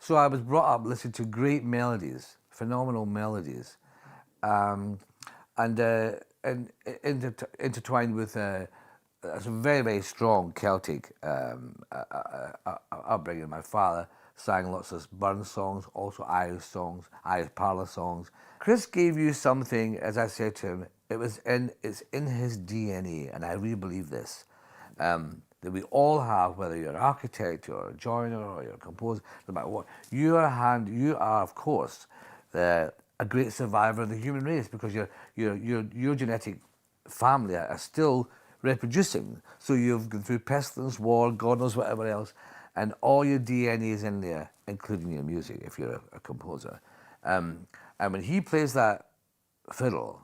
So I was brought up listening to great melodies, phenomenal melodies, um, and intertwined with some very, very strong Celtic upbringing. My father sang lots of Burns songs, also Irish songs, Irish parlour songs. Chris gave you something, as I said to him, it's in his DNA, and I really believe this. That we all have, whether you're an architect or a joiner or you're a composer, no matter what, you are of course a great survivor of the human race, because your genetic family are still reproducing. So you've gone through pestilence, war, God knows whatever else, and all your DNA is in there, including your music if you're a composer. And when he plays that fiddle,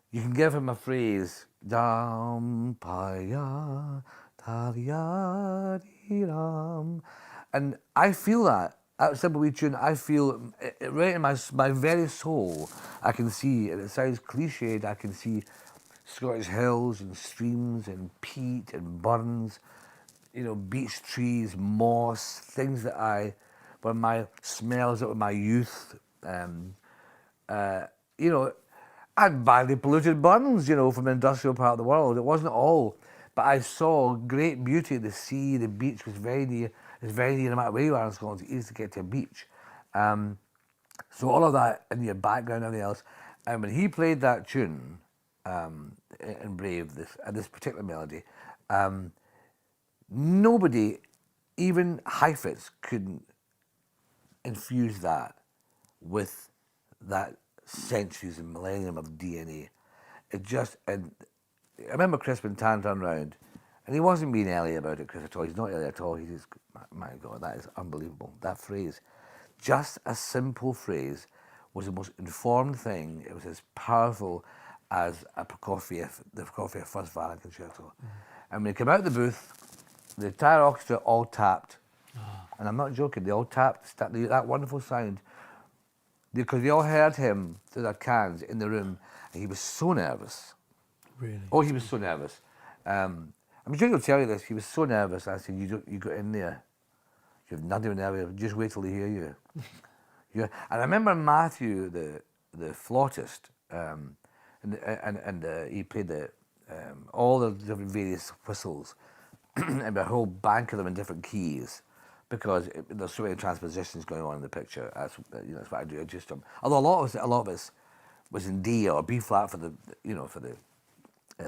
you can give him a phrase, dam paya ram, and I feel that simple wee tune. I feel it right in my very soul. I can see, and it sounds cliched, I can see Scottish hills and streams and peat and burns, beech trees, moss, things that were my smells of my youth. You know, and badly polluted burns, from the industrial part of the world. It wasn't all, but I saw great beauty. The sea, the beach was very near. It's very near no matter where you are in Scotland. It's easy to get to a beach. So all of that in your background and everything else. And when he played that tune in Brave, this particular melody, nobody, even Heifetz, couldn't infuse that with that centuries and millennium of DNA. And I remember Chris when Tan turned around, and he wasn't being early about it, Chris, at all. He's not early at all. He just, my God, that is unbelievable. That phrase, just a simple phrase, was the most informed thing. It was as powerful as the Prokofiev First Violin Concerto. And when he came out of the booth, the entire orchestra all tapped. And I'm not joking, they all tapped, that wonderful sound. Because we all heard him through their cans in the room, and he was so nervous. Really? Oh, he was so nervous. I'm sure he'll tell you this. He was so nervous. I said, you got in there. You've nothing nervous. Just wait till they hear you. And I remember Matthew, the flautist, and he played all the different various whistles, and a whole bank of them in different keys, because there's so many transpositions going on in the picture. That's what I do. Adjust them. Although a lot of it was in D or B flat for the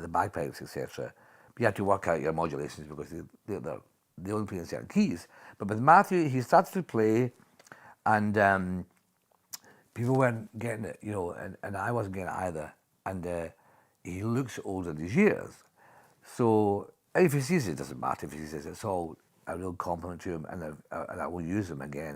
bagpipes, etc. You have to work out your modulations because they only play in certain keys. But with Matthew, he started to play, and people weren't getting it, and I wasn't getting it either. And he looks older than his years. So if he sees it, it doesn't matter if he says it. It's all a real compliment to him, and I will use him again.